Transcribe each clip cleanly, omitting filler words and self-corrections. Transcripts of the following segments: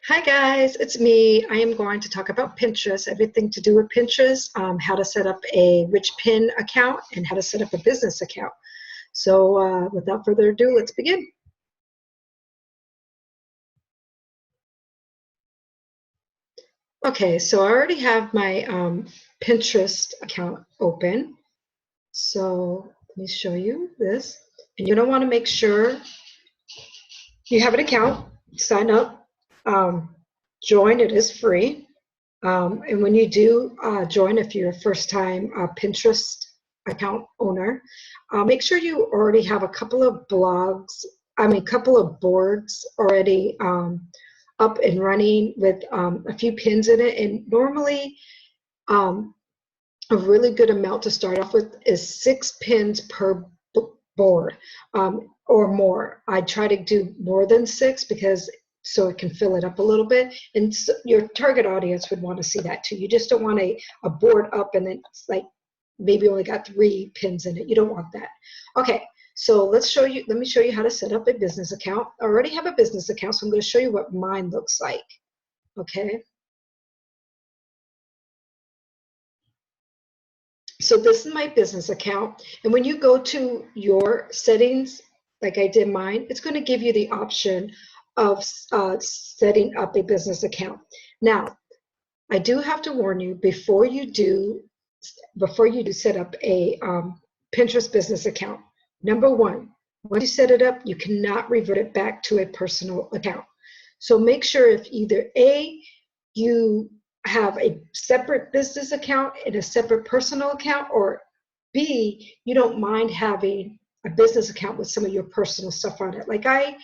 Hi guys, it's me. I am going to talk about Pinterest, everything to do with Pinterest, how to set up a rich pin account and how to set up a business account. So without further ado, let's begin. Okay, so I already have my Pinterest account open. So let me show you this. And you're going to want to make sure you have an account, sign up, join, it is free. And when you do join, if you're a first-time Pinterest account owner, make sure you already have a couple of couple of boards already up and running with a few pins in it. And normally, um, a really good amount to start off with is 6 pins per board or more. I try to do more than 6 because so it can fill it up a little bit, and so your target audience would want to see that too. You just don't want a board up and then it's like maybe only got 3 pins in it. You don't want that. Okay, so let me show you how to set up a business account. I already have a business account, so I'm going to show you what mine looks like. Okay, so this is my business account, and when you go to your settings like I did mine, it's going to give you the option of setting up a business account. Now, I do have to warn you, before you do set up a Pinterest business account, number one, once you set it up, you cannot revert it back to a personal account. So make sure if either A, you have a separate business account and a separate personal account, or B, you don't mind having a business account with some of your personal stuff on it. Like I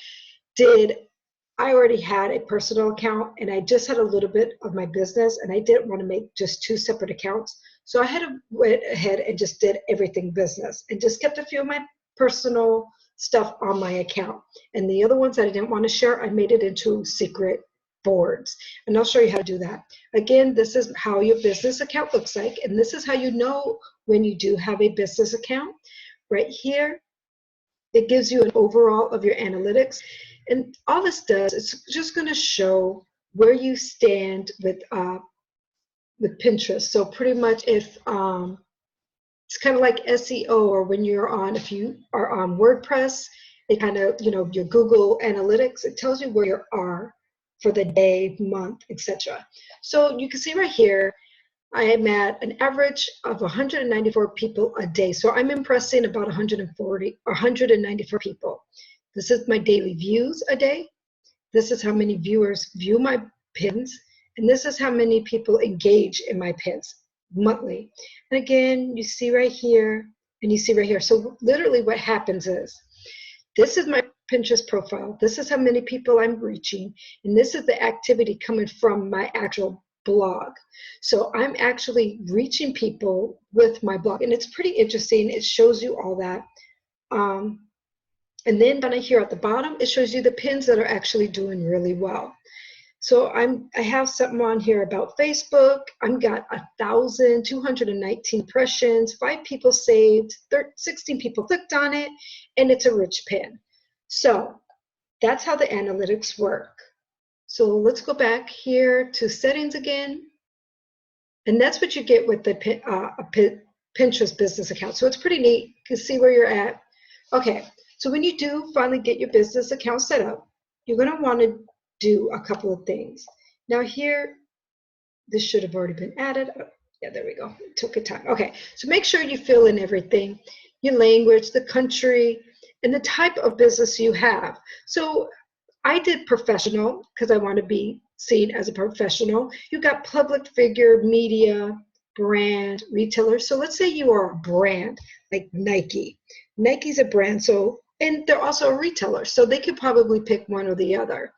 already had a personal account and I just had a little bit of my business, and I didn't want to make just 2 separate accounts. So went ahead and just did everything business and just kept a few of my personal stuff on my account. And the other ones that I didn't want to share, I made it into secret boards. And I'll show you how to do that. Again, this is how your business account looks like. And this is how you know when you do have a business account. Right here, it gives you an overall of your analytics. And all this does, it's just going to show where you stand with Pinterest. So pretty much if it's kind of like SEO, or when you're on, if you are on WordPress, it kind of, your Google Analytics, it tells you where you are for the day, month, etc. So you can see right here, I am at an average of 194 people a day. So I'm impressing about 140 or 194 people. This is my daily views a day. This is how many viewers view my pins. And this is how many people engage in my pins monthly. And again, you see right here and you see right here. So literally what happens is, this is my Pinterest profile. This is how many people I'm reaching. And this is the activity coming from my actual blog. So I'm actually reaching people with my blog. And it's pretty interesting. It shows you all that. And then down here at the bottom, it shows you the pins that are actually doing really well. So I have something on here about Facebook. I've got 1,219 impressions, 5 people saved, 16 people clicked on it, and it's a rich pin. So that's how the analytics work. So let's go back here to settings again. And that's what you get with the Pinterest business account. So it's pretty neat. You can see where you're at. Okay, so when you do finally get your business account set up, you're going to want to do a couple of things. Now here, this should have already been added. Oh, yeah, there we go. It took a time. Okay, so make sure you fill in everything, your language, the country, and the type of business you have. So I did professional because I want to be seen as a professional. You got public figure, media, brand, retailer. So let's say you are a brand like Nike. Nike's a brand, so, and they're also a retailer, so they could probably pick one or the other.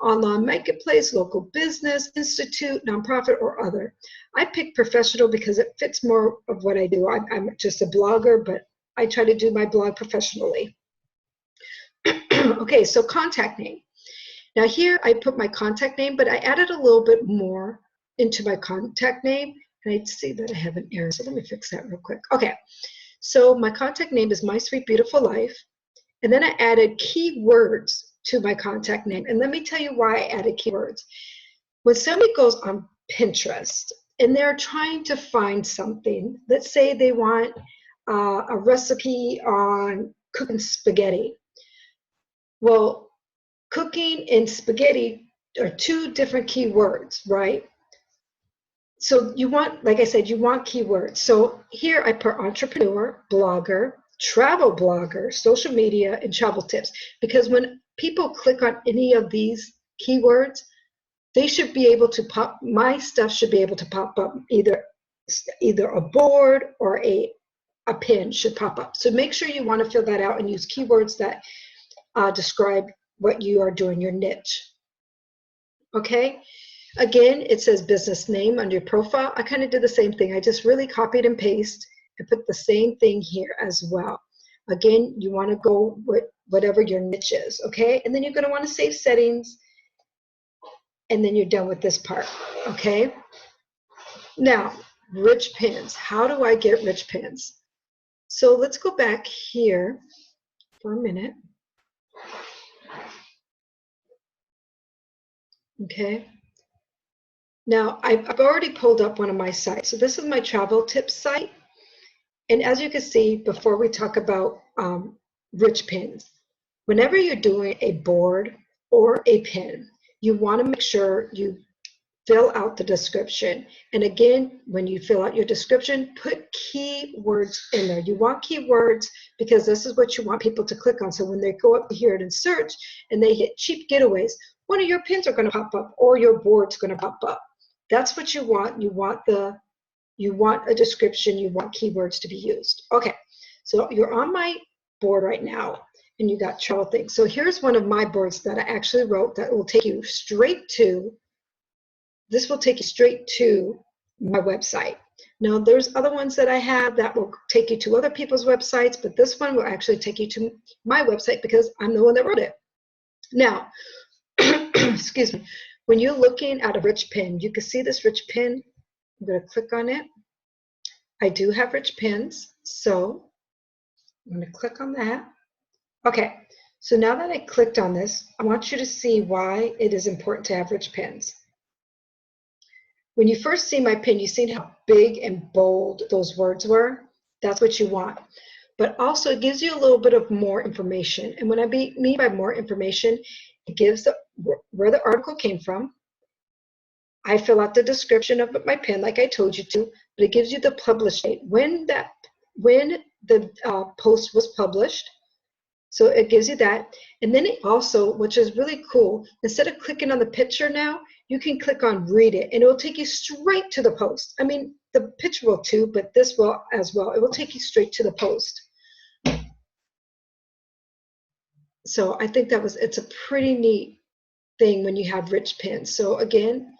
Online marketplace, local business, institute, nonprofit, or other. I picked professional because it fits more of what I do. I'm just a blogger, but I try to do my blog professionally. Okay, so contact name. Now here I put my contact name, but I added a little bit more into my contact name. And I see that I have an error, so let me fix that real quick. Okay, so my contact name is My Sweet Beautiful Life. And then I added keywords to my contact name. And let me tell you why I added keywords. When somebody goes on Pinterest and they're trying to find something, let's say they want a recipe on cooking spaghetti. Well, cooking and spaghetti are two different keywords, right? So you want, like I said, you want keywords. So here I put entrepreneur, blogger, travel blogger, social media, and travel tips. Because when people click on any of these keywords, they should be able to pop, my stuff should be able to pop up, either a board or a pin should pop up. So make sure you want to fill that out and use keywords that describe what you are doing, your niche. Okay. Again, it says business name under your profile. I kind of did the same thing. I just really copied and pasted and put the same thing here as well. Again, you want to go with whatever your niche is, okay? And then you're going to want to save settings, and then you're done with this part, okay? Now, rich pins. How do I get rich pins? So let's go back here for a minute. Okay. Now, I've already pulled up one of my sites. So this is my travel tips site. And as you can see, before we talk about rich pins, whenever you're doing a board or a pin, you want to make sure you fill out the description. And again, when you fill out your description, put keywords in there. You want keywords because this is what you want people to click on. So when they go up here and search and they hit cheap getaways, one of your pins are going to pop up or your board's going to pop up. That's what you want. You want a description, you want keywords to be used. Okay, so you're on my board right now and you got travel things. So here's one of my boards that I actually wrote that will take you straight to, this will take you straight to my website. Now there's other ones that I have that will take you to other people's websites, but this one will actually take you to my website because I'm the one that wrote it. Now, excuse me, when you're looking at a rich pin, you can see this rich pin. I'm going to click on it. I do have rich pins, so I'm going to click on that. Okay, so now that I clicked on this, I want you to see why it is important to have rich pins. When you first see my pin, you see how big and bold those words were? That's what you want. But also it gives you a little bit of more information. And when I mean by more information, it gives where the article came from. I fill out the description of my pin like I told you to, but it gives you the publish date, when the post was published. So it gives you that. And then it also, which is really cool, instead of clicking on the picture now, you can click on read it and it will take you straight to the post. I mean, the picture will too, but this will as well. It will take you straight to the post. So I think it's a pretty neat thing when you have rich pins. So again,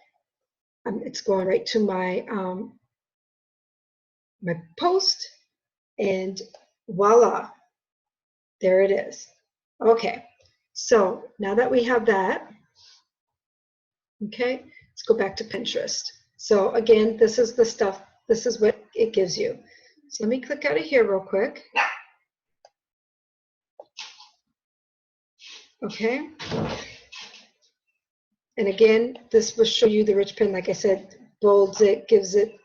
it's going right to my my post, and voila, there it is. Okay, so now that we have that, okay, let's go back to Pinterest. So again, this is the stuff, this is what it gives you. So let me click out of here real quick. Okay. And again, this will show you the rich pin, like I said, bolds it, gives it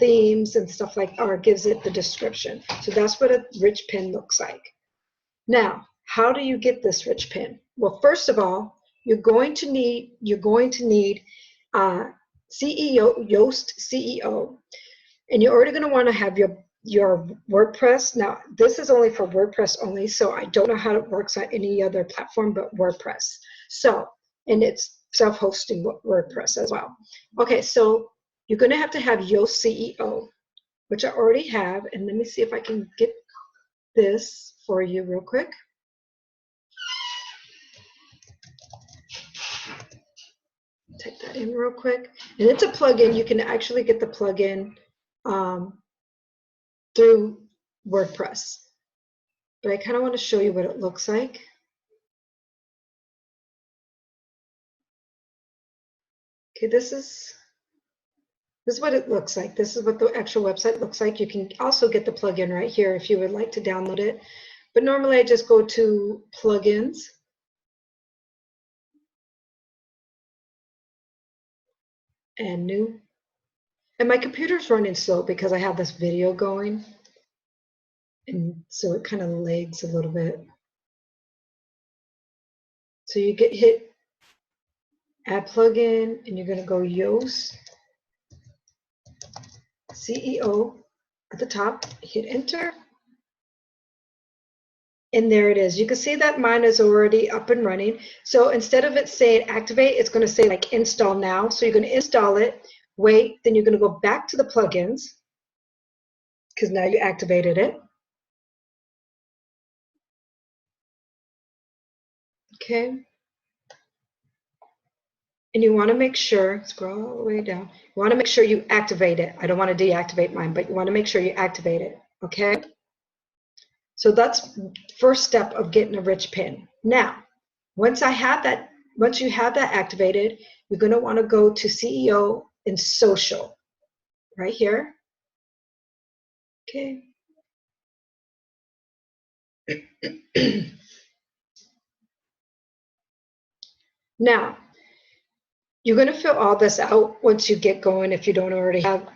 themes and stuff like, or gives it the description. So that's what a rich pin looks like. Now, how do you get this rich pin? Well, first of all, you're going to need CEO, Yoast CEO, and you're already going to want to have your WordPress. Now, this is only for WordPress only, so I don't know how it works on any other platform but WordPress. So, and it's self-hosting WordPress as well. Okay, so you're going to have Yoast CEO, which I already have, and let me see if I can get this for you real quick. Type that in real quick, and it's a plugin. You can actually get the plugin through WordPress, but I kind of want to show you what it looks like. Okay, this is what it looks like. This is what the actual website looks like. You can also get the plugin right here if you would like to download it. But normally I just go to plugins and new. And my computer's running slow because I have this video going. And so it kind of lags a little bit. So you hit add plugin and you're going to go Yoast CEO at the top, hit enter. And there it is. You can see that mine is already up and running. So instead of it saying activate, it's going to say like install now. So you're going to install it, wait, then you're going to go back to the plugins because now you activated it. Okay. And you want to make sure, scroll all the way down, you want to make sure you activate it. I don't want to deactivate mine, but you want to make sure you activate it. Okay. So that's first step of getting a rich pin. Now, once you have that activated, you're going to want to go to CEO and social right here. Okay. Now, you're going to fill all this out once you get going if you don't already have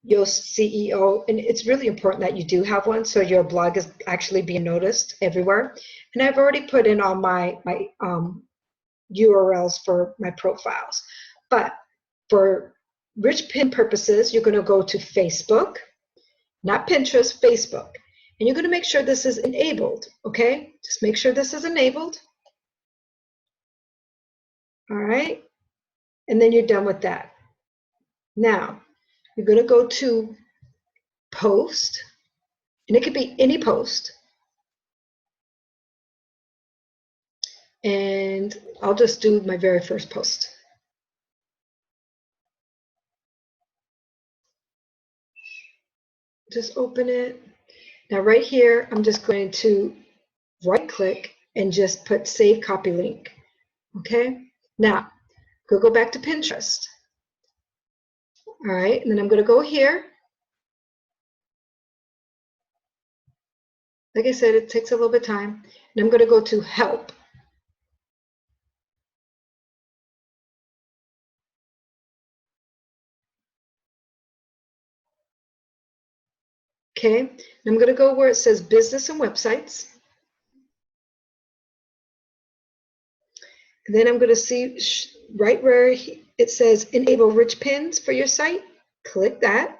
Yoast CEO. And it's really important that you do have one so your blog is actually being noticed everywhere. And I've already put in all my URLs for my profiles. But for rich pin purposes, you're going to go to Facebook, not Pinterest, Facebook. And you're going to make sure this is enabled, okay? Just make sure this is enabled. All right. And then you're done with that. Now, you're going to go to post, and it could be any post. And I'll just do my very first post. Just open it. Now right here, I'm just going to right click and just put save copy link. Okay. Now, go back to Pinterest. All right. And then I'm going to go here. Like I said, it takes a little bit of time. And I'm going to go to help. Okay. And I'm going to go where it says business and websites. And then I'm going to see right where it says enable rich pins for your site. Click that.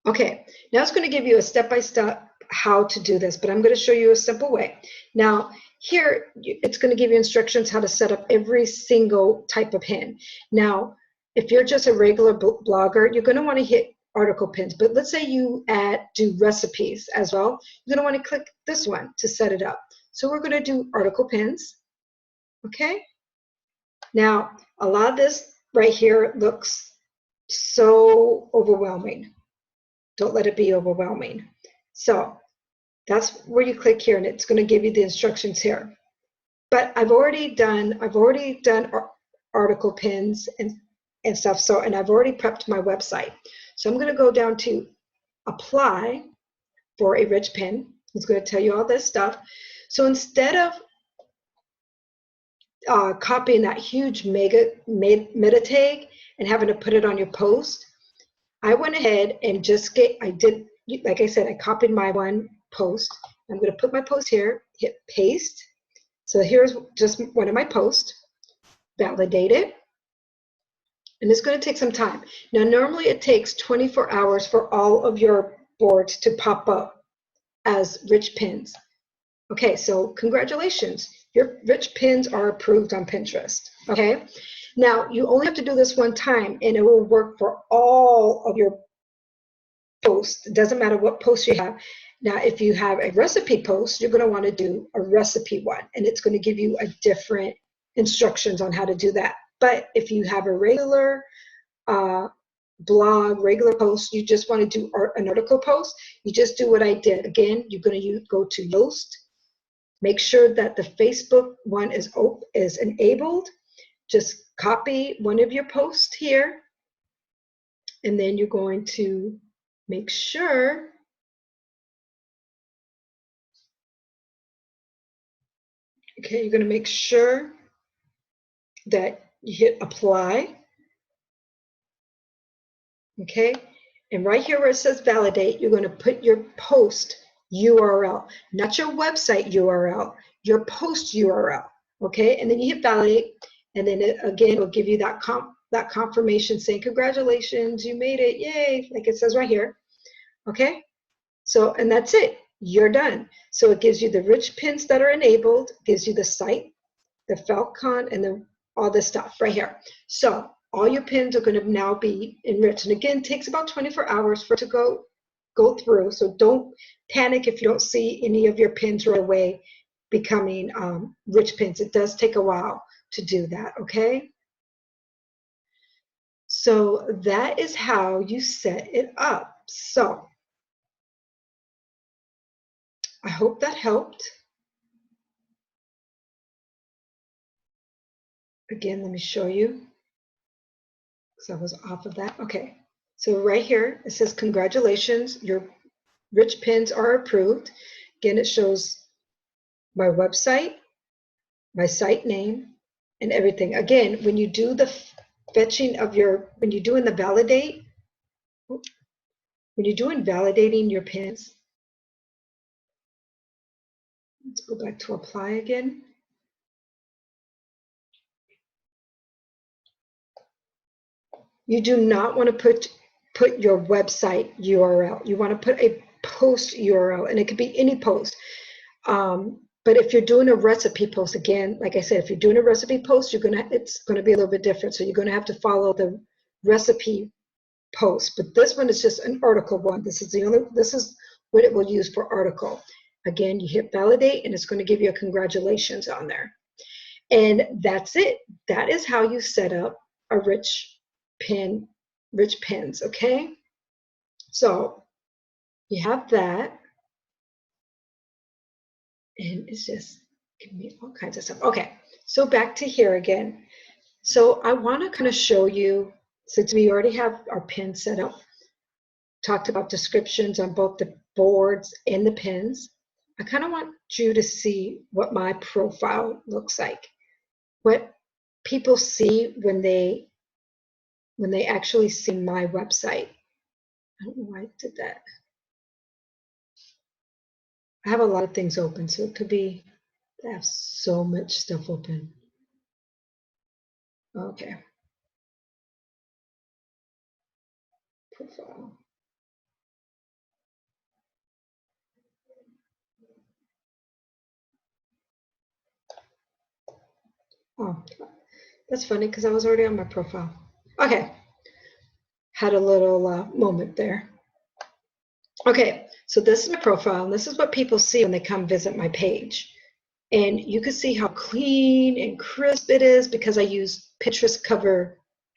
Okay, now it's going to give you a step-by-step how to do this, but I'm going to show you a simple way. Now, here, it's going to give you instructions how to set up every single type of pin. Now, if you're just a regular blogger, you're going to want to hit article pins, but let's say you do recipes as well. You're going to want to click this one to set it up. So we're going to do article pins, okay? Now, a lot of this right here looks so overwhelming. Don't let it be overwhelming. So that's where you click here, and it's going to give you the instructions here. But I've already done article pins and stuff. So, and I've already prepped my website. So I'm going to go down to apply for a rich pin. It's going to tell you all this stuff. So instead of copying that huge meta tag and having to put it on your post, I went ahead and like I said, I copied my one post. I'm going to put my post here, hit paste. So here's just one of my posts, validate it. And it's going to take some time. Now, normally it takes 24 hours for all of your boards to pop up as rich pins. Okay, so congratulations. Your rich pins are approved on Pinterest. Okay, now you only have to do this one time and it will work for all of your posts. It doesn't matter what post you have. Now, if you have a recipe post, you're going to want to do a recipe one, and it's going to give you a different instructions on how to do that. But if you have a regular blog, regular post, you just want to do an article post, you just do what I did. Again, you're going to go to Yoast. Make sure that the Facebook one is enabled. Just copy one of your posts here, and then you're going to make sure you're going to make sure that You hit apply. Okay, and right here where it says validate, you're going to put your post URL, not your website URL, your post URL. Okay, and then you hit validate, and then again, it'll give you that confirmation saying, congratulations, you made it, yay, like it says right here. Okay, so, and that's it, you're done. So it gives you the rich pins that are enabled, gives you the site, the Falcon, and then all this stuff right here. So all your pins are going to now be enriched. And again, it takes about 24 hours for it to go through. So don't panic if you don't see any of your pins right away becoming rich pins. It does take a while to do that, okay? So that is how you set it up. So I hope that helped. Again, let me show you. So I was off of that. Okay. So right here, it says, congratulations, your rich pins are approved. Again, it shows my website, my site name, and everything. Again, when you do the fetching of when you're doing the validate, when you're doing validating your pins, let's go back to apply again. You do not want to put your website URL. You want to put a post URL, and it could be any post. But if you're doing a recipe post, again, like I said, if you're doing a recipe post, it's gonna be a little bit different. So you're gonna have to follow the recipe post. But this one is just an article one. This is what it will use for article. Again, you hit validate, and it's going to give you a congratulations on there. And that's it. That is how you set up a rich pins. Okay. So you have that. And it's just giving me all kinds of stuff. Okay, so back to here again. So I want to kind of show you, since we already have our pin set up, talked about descriptions on both the boards and the pins. I kind of want you to see what my profile looks like, what people see when they actually see my website. I don't know why I did that. I have a lot of things open, so it could be, I have so much stuff open. Okay. Profile. Oh, that's funny because I was already on my profile. Okay. Had a little moment there. Okay, so this is my profile, and this is what people see when they come visit my page. And you can see how clean and crisp it is because I use Pinterest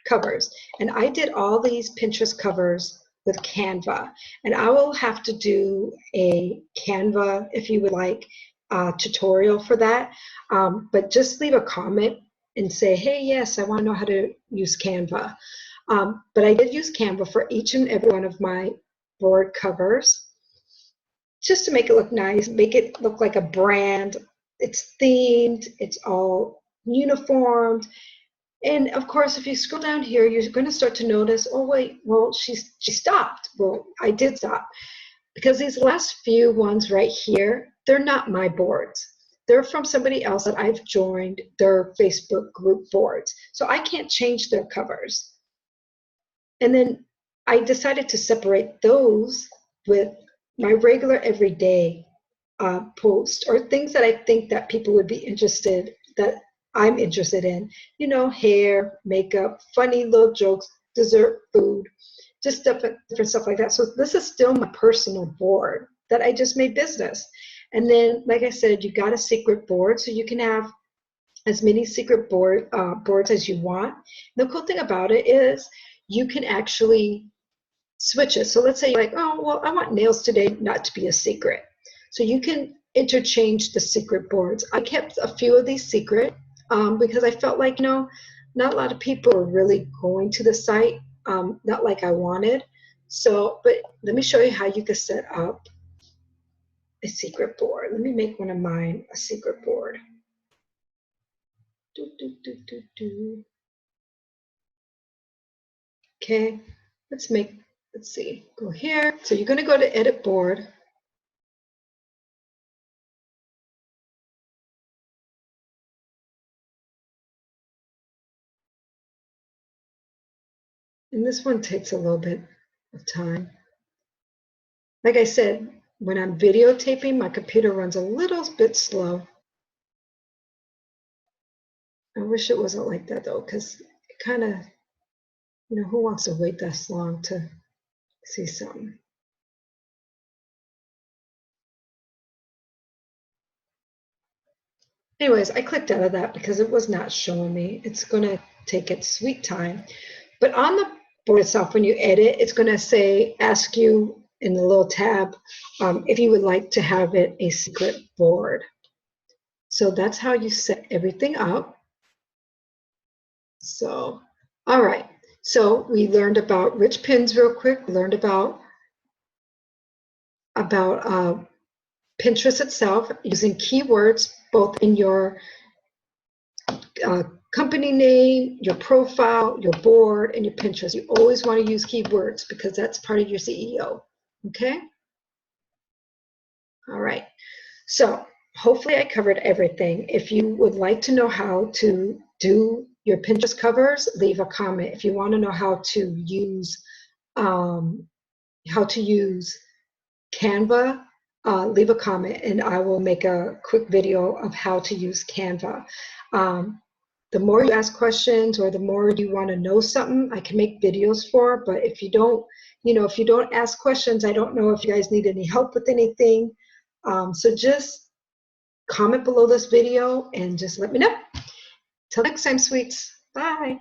covers. And I did all these Pinterest covers with Canva. And I will have to do a Canva, if you would like, tutorial for that. But just leave a comment and say, hey, yes, I want to know how to use Canva. But I did use Canva for each and every one of my board covers, just to make it look nice, make it look like a brand. It's themed, it's all uniformed. And of course, if you scroll down here, you're going to start to notice, oh wait, well, she stopped. Well, I did stop because these last few ones right here, they're not my boards. They're from somebody else that I've joined their Facebook group boards. So I can't change their covers. And then I decided to separate those with my regular everyday post, or things that I think that people would be interested, that I'm interested in, you know, hair, makeup, funny little jokes, dessert, food, just different stuff like that. So this is still my personal board that I just made business. And then, like I said, you got a secret board, so you can have as many secret boards as you want. And the cool thing about it is you can actually switch it. So let's say you're like, oh, well, I want nails today not to be a secret. So you can interchange the secret boards. I kept a few of these secret because I felt like, you know, not a lot of people are really going to the site, not like I wanted. So, but let me show you how you can set up a secret board. Let me make one of mine a secret board. Do, do, do, do, do. Okay, let's see, go here. So you're going to go to edit board. And this one takes a little bit of time. Like I said, when I'm videotaping, my computer runs a little bit slow. I wish it wasn't like that though, because it kind of, you know, who wants to wait this long to see something? Anyways, I clicked out of that because it was not showing me. It's going to take its sweet time. But on the board itself, when you edit, it's going to say, ask you in the little tab, if you would like to have it a secret board. So that's how you set everything up. So, all right. So we learned about rich pins real quick. We learned about Pinterest itself, using keywords both in your company name, your profile, your board, and your Pinterest. You always want to use keywords because that's part of your CEO. Okay? All right. So hopefully I covered everything. If you would like to know how to do your Pinterest covers, leave a comment. If you want to know how to use Canva, leave a comment and I will make a quick video of how to use Canva. The more you ask questions or the more you want to know something, I can make videos for. But if you don't, if you don't ask questions, I don't know if you guys need any help with anything. So just comment below this video and just let me know. Till next time, sweets. Bye.